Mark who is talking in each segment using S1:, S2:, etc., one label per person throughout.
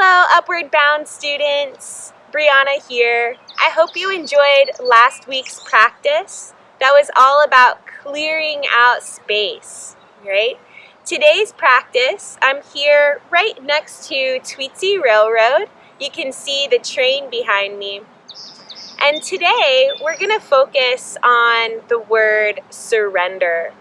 S1: Hello, Upward Bound students. Brianna here. I hope you enjoyed last week's practice. That was all about clearing out space, right? Today's practice, I'm here right next to Tweetsie Railroad. You can see the train behind me. And today, we're going to focus on the word surrender.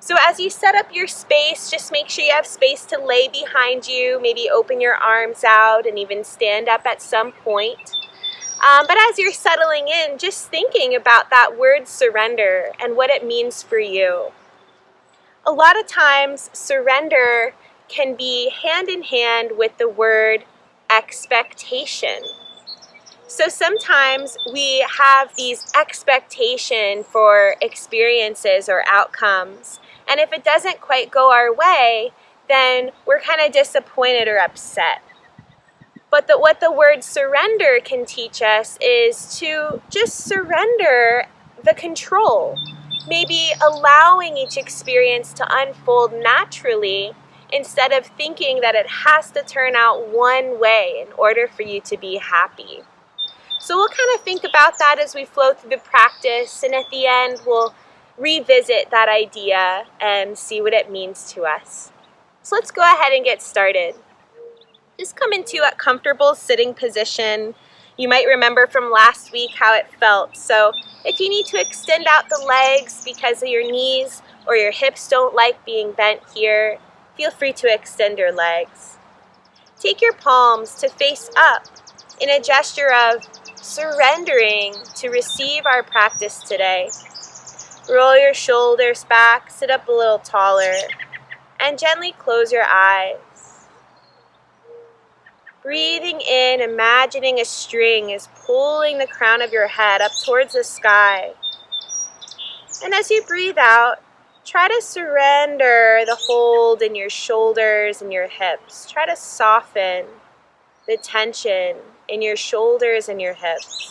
S1: So as you set up your space, just make sure you have space to lay behind you, maybe open your arms out and even stand up at some point. But as you're settling in, just thinking about that word surrender and what it means for you. A lot of times, surrender can be hand in hand with the word expectation. So sometimes we have these expectations for experiences or outcomes. And if it doesn't quite go our way, then we're kind of disappointed or upset. But what the word surrender can teach us is to just surrender the control. Maybe allowing each experience to unfold naturally instead of thinking that it has to turn out one way in order for you to be happy. So we'll kind of think about that as we flow through the practice, and at the end we'll revisit that idea and see what it means to us. So let's go ahead and get started. Just come into a comfortable sitting position. You might remember from last week how it felt. So if you need to extend out the legs because of your knees or your hips don't like being bent here, feel free to extend your legs. Take your palms to face up in a gesture of surrendering to receive our practice today. Roll your shoulders back, sit up a little taller, and gently close your eyes. Breathing in, imagining a string is pulling the crown of your head up towards the sky. And as you breathe out, try to surrender the hold in your shoulders and your hips. Try to soften the tension in your shoulders and your hips.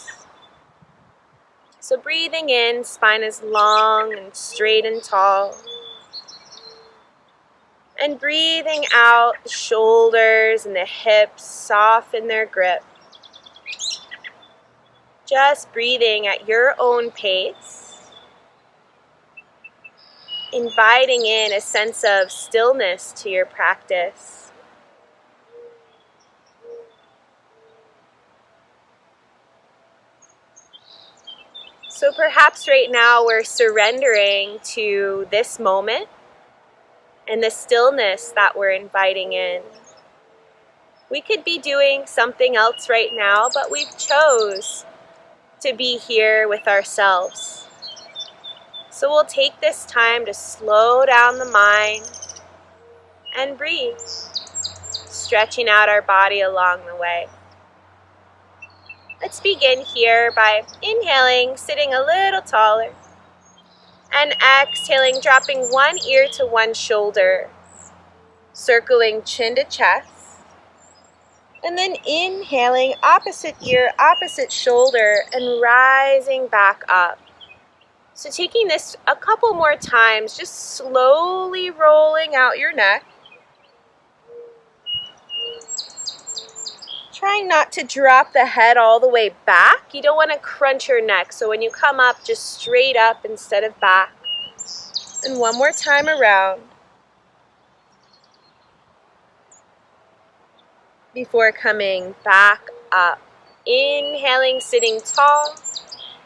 S1: So breathing in, spine is long and straight and tall. And breathing out, the shoulders and the hips soften their grip. Just breathing at your own pace. Inviting in a sense of stillness to your practice. So perhaps right now we're surrendering to this moment and the stillness that we're inviting in. We could be doing something else right now, but we've chose to be here with ourselves. So we'll take this time to slow down the mind and breathe, stretching out our body along the way. Let's begin here by inhaling, sitting a little taller, and exhaling, dropping one ear to one shoulder, circling chin to chest, and then inhaling, opposite ear, opposite shoulder, and rising back up. So taking this a couple more times, just slowly rolling out your neck. Trying not to drop the head all the way back. You don't want to crunch your neck. So when you come up, just straight up instead of back. And one more time around. Before coming back up. Inhaling, sitting tall.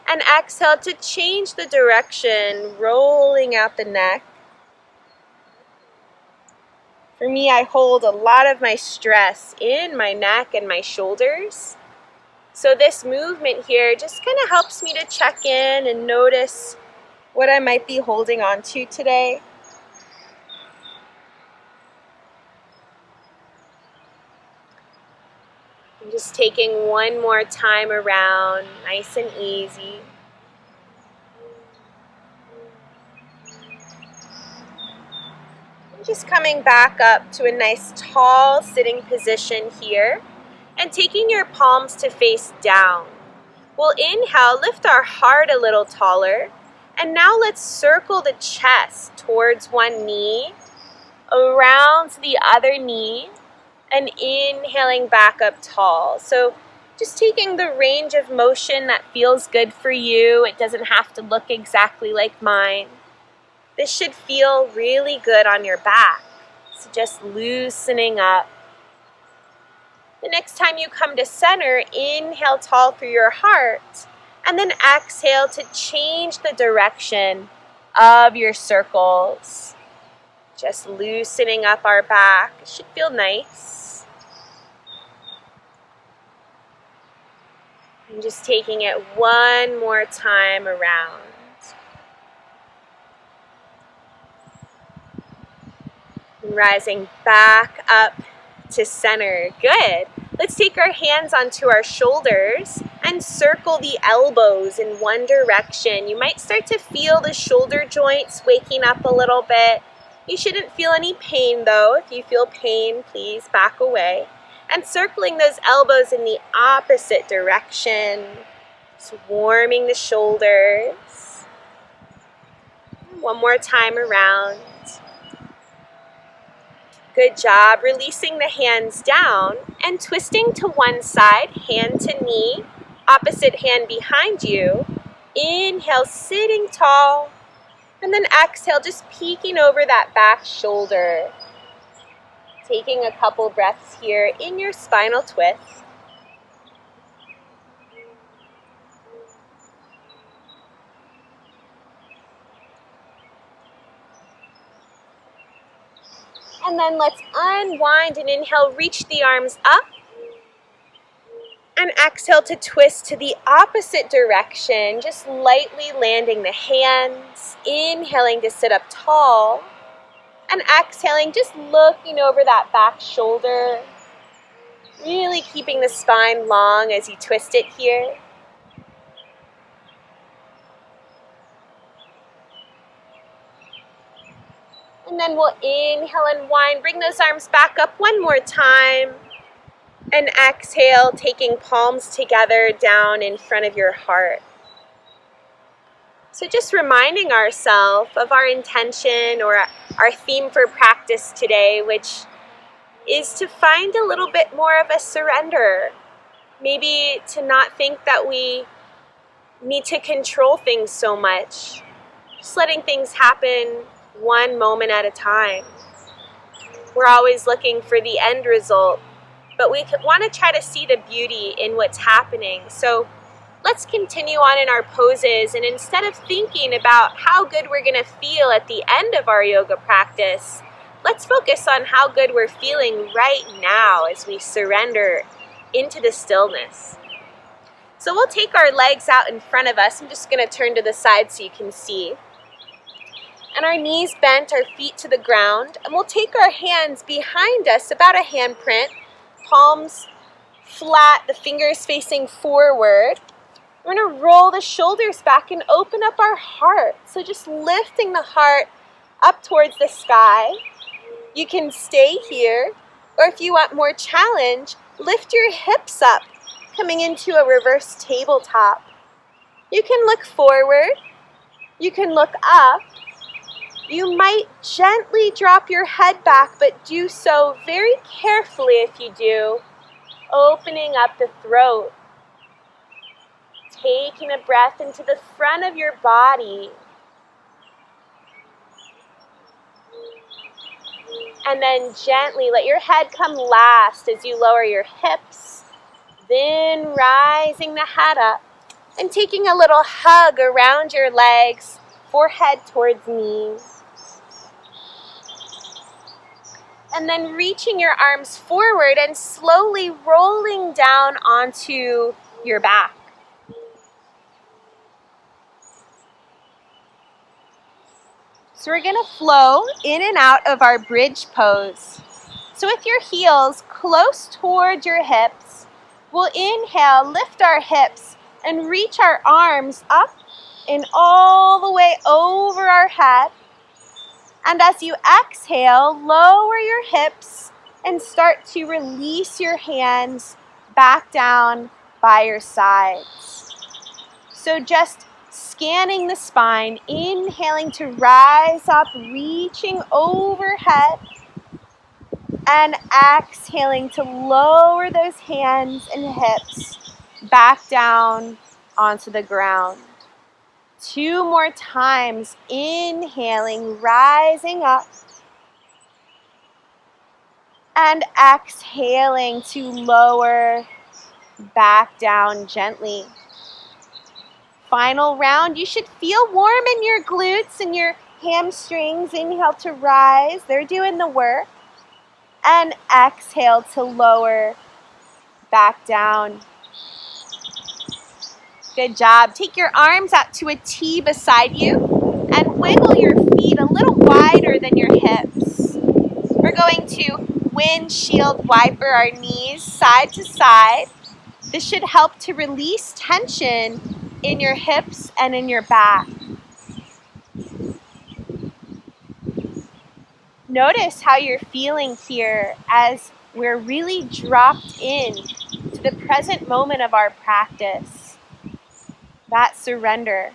S1: And exhale to change the direction, rolling out the neck. For me, I hold a lot of my stress in my neck and my shoulders. So this movement here just kind of helps me to check in and notice what I might be holding on to today. I'm just taking one more time around, nice and easy. Just coming back up to a nice tall sitting position here and taking your palms to face down. We'll inhale, lift our heart a little taller, and now let's circle the chest towards one knee, around to the other knee, and inhaling back up tall. So just taking the range of motion that feels good for you. It doesn't have to look exactly like mine. This should feel really good on your back. So just loosening up. The next time you come to center, inhale tall through your heart, and then exhale to change the direction of your circles. Just loosening up our back. It should feel nice. And just taking it one more time around. And rising back up to center. Good. Let's take our hands onto our shoulders and circle the elbows in one direction. You might start to feel the shoulder joints waking up a little bit. You shouldn't feel any pain though. If you feel pain, please back away. And circling those elbows in the opposite direction. Just warming the shoulders. One more time around. Good job. Releasing the hands down and twisting to one side, hand to knee, opposite hand behind you. Inhale, sitting tall, and then exhale, just peeking over that back shoulder. Taking a couple breaths here in your spinal twist. And then let's unwind and inhale, reach the arms up. And exhale to twist to the opposite direction, just lightly landing the hands. Inhaling to sit up tall. And exhaling, just looking over that back shoulder. Really keeping the spine long as you twist it here. And then we'll inhale and wind. Bring those arms back up one more time. And exhale, taking palms together down in front of your heart. So just reminding ourselves of our intention or our theme for practice today, which is to find a little bit more of a surrender. Maybe to not think that we need to control things so much. Just letting things happen one moment at a time. We're always looking for the end result, but we want to try to see the beauty in what's happening. So let's continue on in our poses, and instead of thinking about how good we're going to feel at the end of our yoga practice, let's focus on how good we're feeling right now as we surrender into the stillness. So we'll take our legs out in front of us. I'm just going to turn to the side so you can see. And our knees bent, our feet to the ground. And we'll take our hands behind us, about a handprint, palms flat, the fingers facing forward. We're going to roll the shoulders back and open up our heart. So just lifting the heart up towards the sky. You can stay here, or if you want more challenge, lift your hips up, coming into a reverse tabletop. You can look forward. You can look up. You might gently drop your head back, but do so very carefully if you do, opening up the throat. Taking a breath into the front of your body. And then gently let your head come last as you lower your hips, then rising the head up and taking a little hug around your legs, forehead towards knees. And then reaching your arms forward and slowly rolling down onto your back. So we're going to flow in and out of our bridge pose. So with your heels close towards your hips, we'll inhale, lift our hips, and reach our arms up and all the way over our head. And as you exhale, lower your hips and start to release your hands back down by your sides. So just scanning the spine, inhaling to rise up, reaching overhead. And exhaling to lower those hands and hips back down onto the ground. 2 more times, inhaling, rising up. And exhaling to lower back down gently. Final round, you should feel warm in your glutes and your hamstrings. Inhale to rise, they're doing the work. And exhale to lower back down. Good job. Take your arms out to a T beside you and wiggle your feet a little wider than your hips. We're going to windshield wiper our knees side to side. This should help to release tension in your hips and in your back. Notice how you're feeling here as we're really dropped in to the present moment of our practice. That surrender.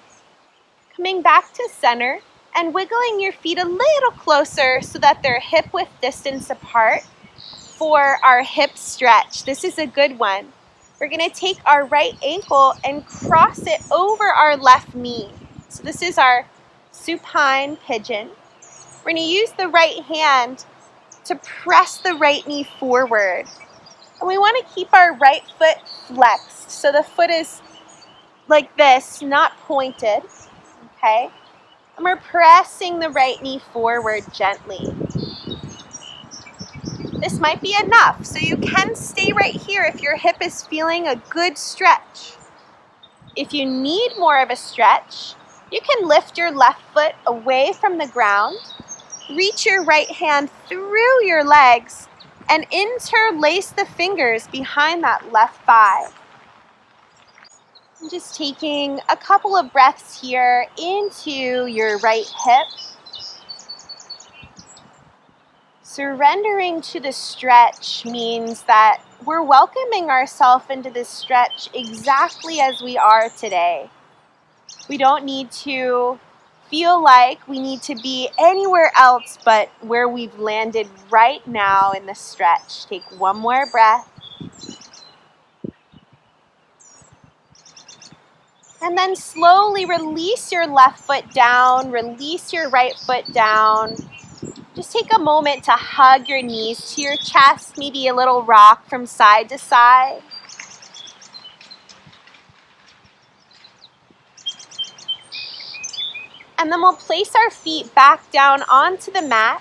S1: Coming back to center and wiggling your feet a little closer so that they're hip width distance apart for our hip stretch. This is a good one. We're going to take our right ankle and cross it over our left knee. So this is our supine pigeon. We're going to use the right hand to press the right knee forward. And we want to keep our right foot flexed. So the foot is like this, not pointed. Okay? And we're pressing the right knee forward gently. This might be enough, so you can stay right here if your hip is feeling a good stretch. If you need more of a stretch, you can lift your left foot away from the ground, reach your right hand through your legs, and interlace the fingers behind that left thigh. I'm just taking a couple of breaths here into your right hip. Surrendering to the stretch means that we're welcoming ourselves into this stretch exactly as we are today. We don't need to feel like we need to be anywhere else but where we've landed right now in the stretch. Take one more breath. And then slowly release your left foot down, release your right foot down. Just take a moment to hug your knees to your chest, maybe a little rock from side to side. And then we'll place our feet back down onto the mat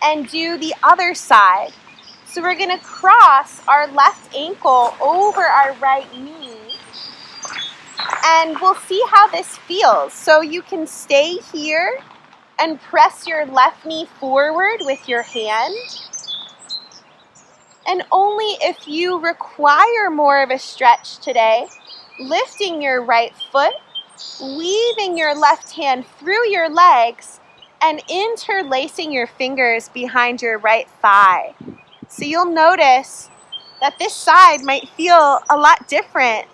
S1: and do the other side. So we're going to cross our left ankle over our right knee. And we'll see how this feels. So you can stay here and press your left knee forward with your hand. And only if you require more of a stretch today, lifting your right foot, weaving your left hand through your legs, and interlacing your fingers behind your right thigh. So you'll notice that this side might feel a lot different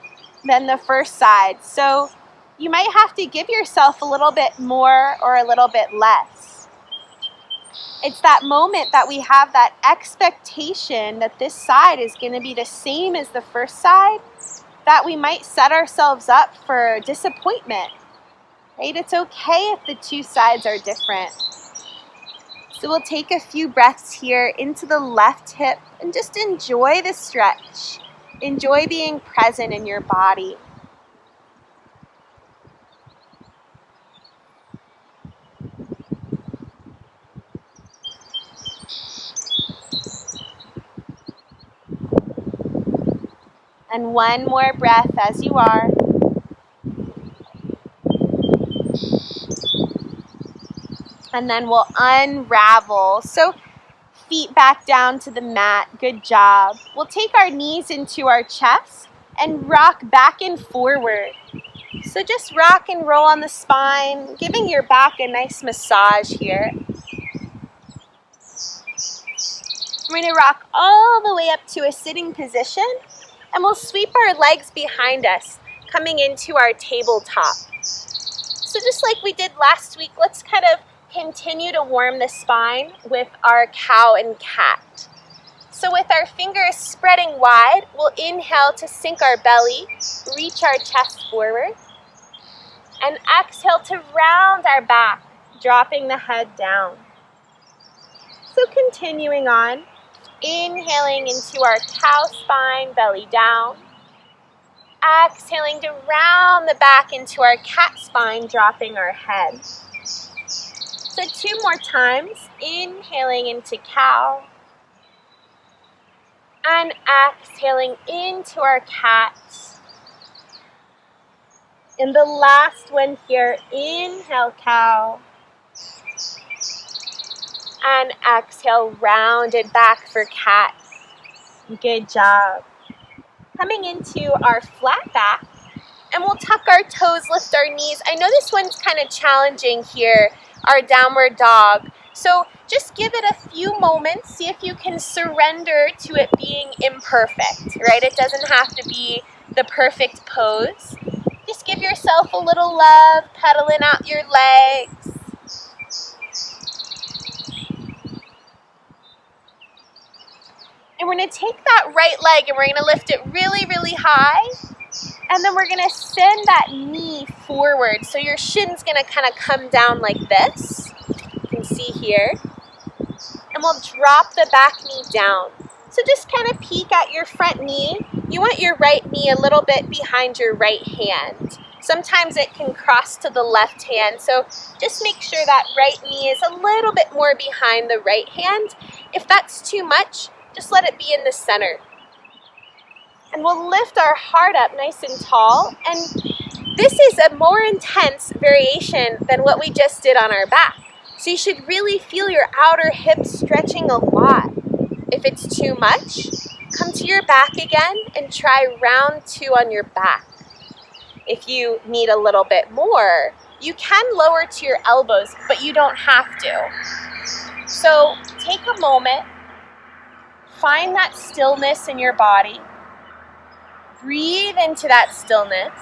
S1: than the first side. So you might have to give yourself a little bit more or a little bit less. It's that moment that we have that expectation that this side is going to be the same as the first side, that we might set ourselves up for disappointment. Right? It's okay if the two sides are different. So we'll take a few breaths here into the left hip and just enjoy the stretch. Enjoy being present in your body. And one more breath as you are. And then we'll unravel. So feet back down to the mat. Good job. We'll take our knees into our chest and rock back and forward. So just rock and roll on the spine, giving your back a nice massage here. We're going to rock all the way up to a sitting position. And we'll sweep our legs behind us, coming into our tabletop. So just like we did last week, let's kind of continue to warm the spine with our cow and cat. So with our fingers spreading wide, we'll inhale to sink our belly, reach our chest forward, and exhale to round our back, dropping the head down. So continuing on, inhaling into our cow spine, belly down. Exhaling to round the back into our cat spine, dropping our head. So 2 more times, inhaling into cow. And exhaling into our cat. And the last one here, inhale cow. And exhale, rounded back for cat. Good job. Coming into our flat back, and we'll tuck our toes, lift our knees. I know this one's kind of challenging here, our downward dog. So just give it a few moments, see if you can surrender to it being imperfect, right? It doesn't have to be the perfect pose. Just give yourself a little love, pedaling out your legs. And we're going to take that right leg and we're going to lift it really, really high. And then we're going to send that knee forward. So your shin's going to kind of come down like this. You can see here. And we'll drop the back knee down. So just kind of peek at your front knee. You want your right knee a little bit behind your right hand. Sometimes it can cross to the left hand. So just make sure that right knee is a little bit more behind the right hand. If that's too much, just let it be in the center. And we'll lift our heart up nice and tall. And this is a more intense variation than what we just did on our back. So you should really feel your outer hips stretching a lot. If it's too much, come to your back again and try round 2 on your back. If you need a little bit more, you can lower to your elbows, but you don't have to. So take a moment. Find that stillness in your body. Breathe into that stillness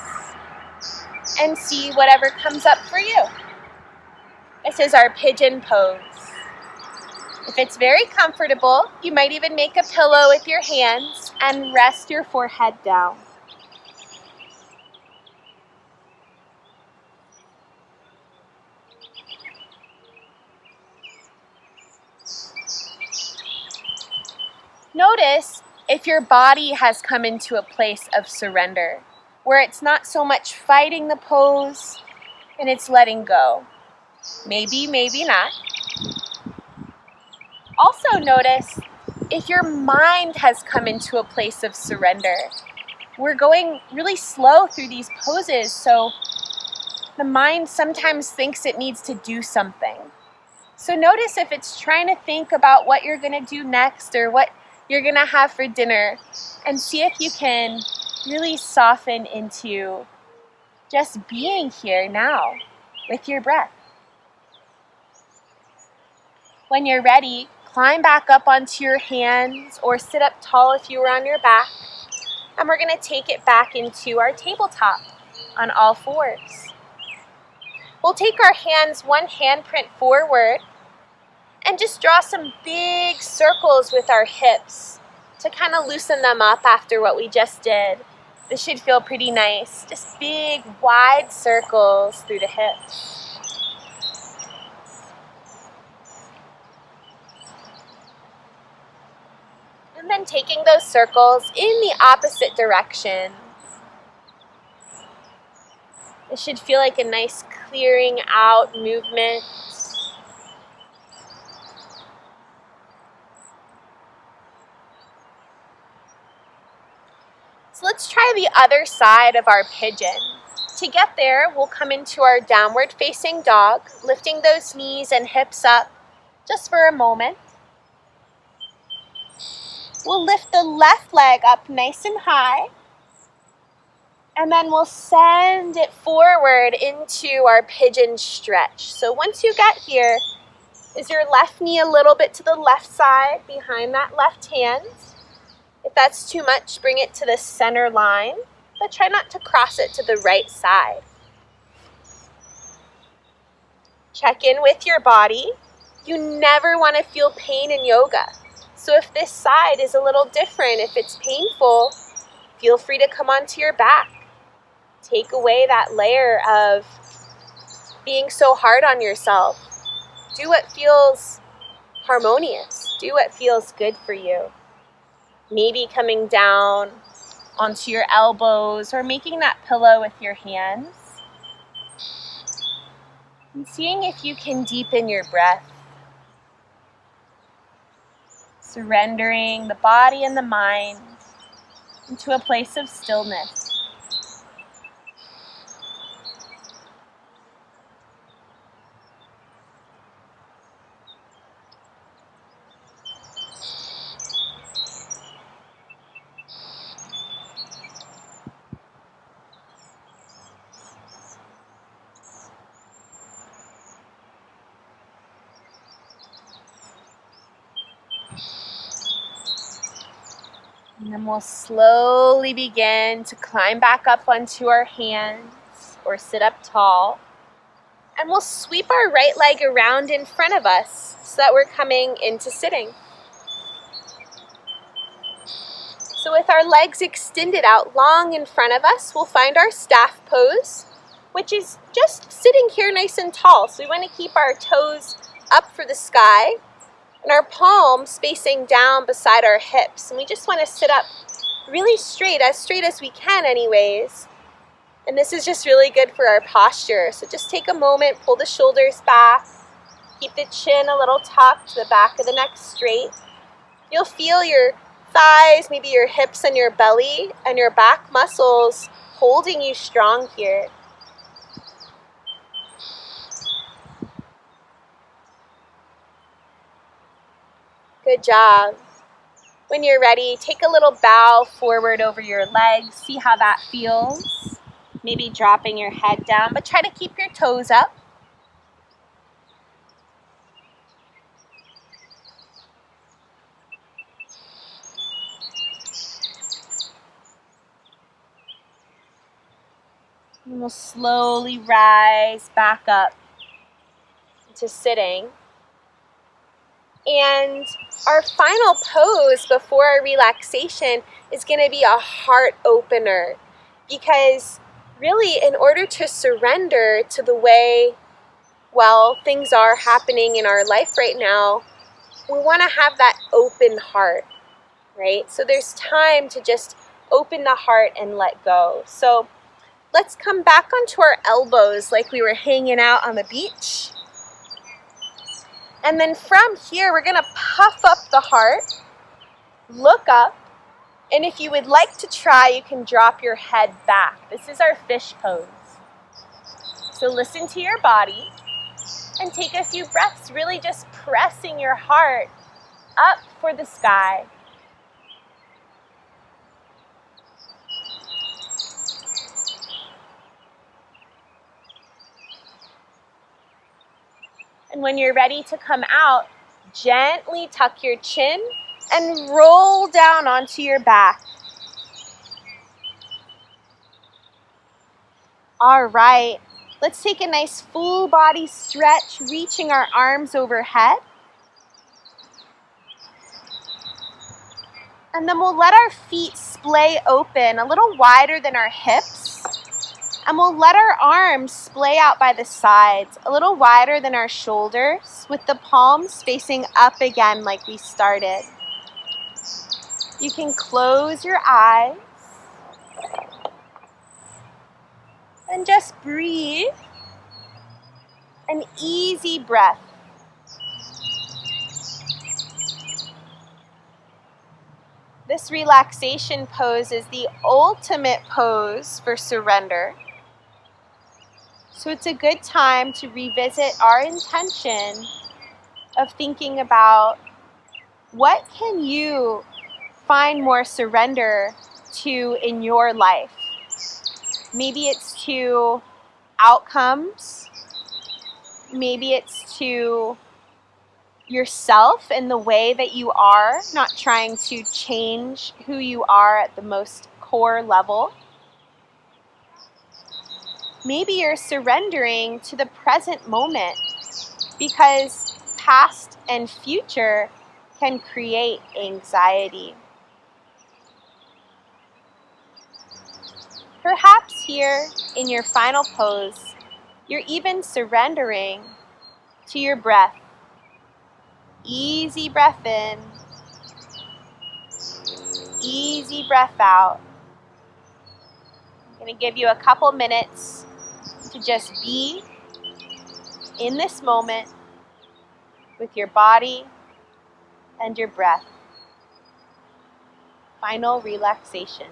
S1: and see whatever comes up for you. This is our pigeon pose. If it's very comfortable, you might even make a pillow with your hands and rest your forehead down. Notice if your body has come into a place of surrender, where it's not so much fighting the pose and it's letting go. Maybe, maybe not. Also notice if your mind has come into a place of surrender. We're going really slow through these poses, so the mind sometimes thinks it needs to do something. So notice if it's trying to think about what you're going to do next or what you're going to have for dinner, and see if you can really soften into just being here now with your breath. When you're ready, climb back up onto your hands or sit up tall if you were on your back, and we're going to take it back into our tabletop on all 4s. We'll take our hands 1 handprint forward and just draw some big circles with our hips to kind of loosen them up after what we just did. This should feel pretty nice. Just big, wide circles through the hips. And then taking those circles in the opposite direction. It should feel like a nice clearing out movement. So let's try the other side of our pigeon. To get there, we'll come into our downward facing dog, lifting those knees and hips up just for a moment. We'll lift the left leg up nice and high, and then we'll send it forward into our pigeon stretch. So once you get here, is your left knee a little bit to the left side behind that left hand? If that's too much, bring it to the center line, but try not to cross it to the right side. Check in with your body. You never want to feel pain in yoga. So if this side is a little different, if it's painful, feel free to come onto your back. Take away that layer of being so hard on yourself. Do what feels harmonious. Do what feels good for you. Maybe coming down onto your elbows or making that pillow with your hands. And seeing if you can deepen your breath. Surrendering the body and the mind into a place of stillness. And then we'll slowly begin to climb back up onto our hands or sit up tall. And we'll sweep our right leg around in front of us so that we're coming into sitting. So with our legs extended out long in front of us, we'll find our staff pose, which is just sitting here nice and tall. So we want to keep our toes up for the sky and our palms facing down beside our hips. And we just want to sit up really straight as we can anyways. And this is just really good for our posture. So just take a moment, pull the shoulders back, keep the chin a little tucked, the back of the neck straight. You'll feel your thighs, maybe your hips and your belly and your back muscles holding you strong here. Good job. When you're ready, take a little bow forward over your legs. See how that feels. Maybe dropping your head down, but try to keep your toes up. And we'll slowly rise back up to sitting. And our final pose before our relaxation is going to be a heart opener, because really in order to surrender to the way, things are happening in our life right now, we want to have that open heart, right? So there's time to just open the heart and let go. So let's come back onto our elbows like we were hanging out on the beach. And then from here, we're going to puff up the heart, look up, and if you would like to try, you can drop your head back. This is our fish pose. So listen to your body and take a few breaths, really just pressing your heart up for the sky. And when you're ready to come out, gently tuck your chin and roll down onto your back. All right, let's take a nice full body stretch, reaching our arms overhead. And then we'll let our feet splay open a little wider than our hips. And we'll let our arms splay out by the sides, a little wider than our shoulders, with the palms facing up again like we started. You can close your eyes and just breathe an easy breath. This relaxation pose is the ultimate pose for surrender. So it's a good time to revisit our intention of thinking about what can you find more surrender to in your life. Maybe it's to outcomes. Maybe it's to yourself and the way that you are, not trying to change who you are at the most core level. Maybe you're surrendering to the present moment because past and future can create anxiety. Perhaps here in your final pose, you're even surrendering to your breath. Easy breath in, easy breath out. I'm going to give you a couple minutes to just be in this moment with your body and your breath. Final relaxation.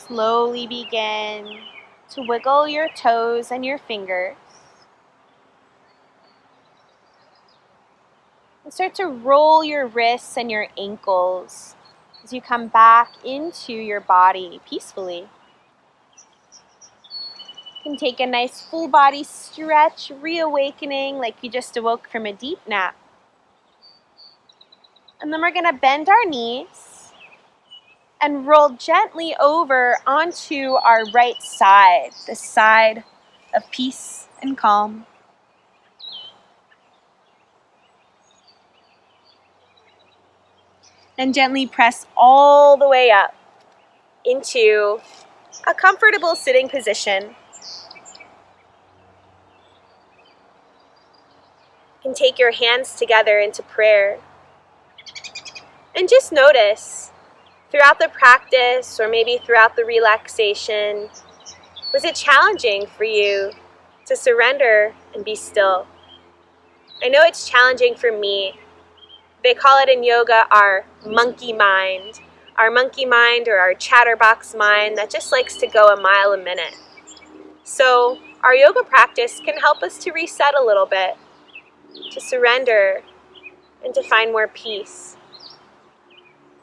S1: Slowly begin to wiggle your toes and your fingers. And start to roll your wrists and your ankles as you come back into your body peacefully. You can take a nice full body stretch, reawakening like you just awoke from a deep nap. And then we're going to bend our knees and roll gently over onto our right side, the side of peace and calm. And gently press all the way up into a comfortable sitting position. You can take your hands together into prayer. And just notice, throughout the practice or maybe throughout the relaxation, was it challenging for you to surrender and be still? I know it's challenging for me. They call it in yoga our monkey mind or our chatterbox mind that just likes to go a mile a minute. So our yoga practice can help us to reset a little bit, to surrender, and to find more peace.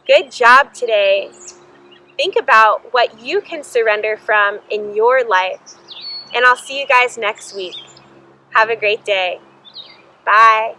S1: Good job today. Think about what you can surrender from in your life. And I'll see you guys next week. Have a great day. Bye.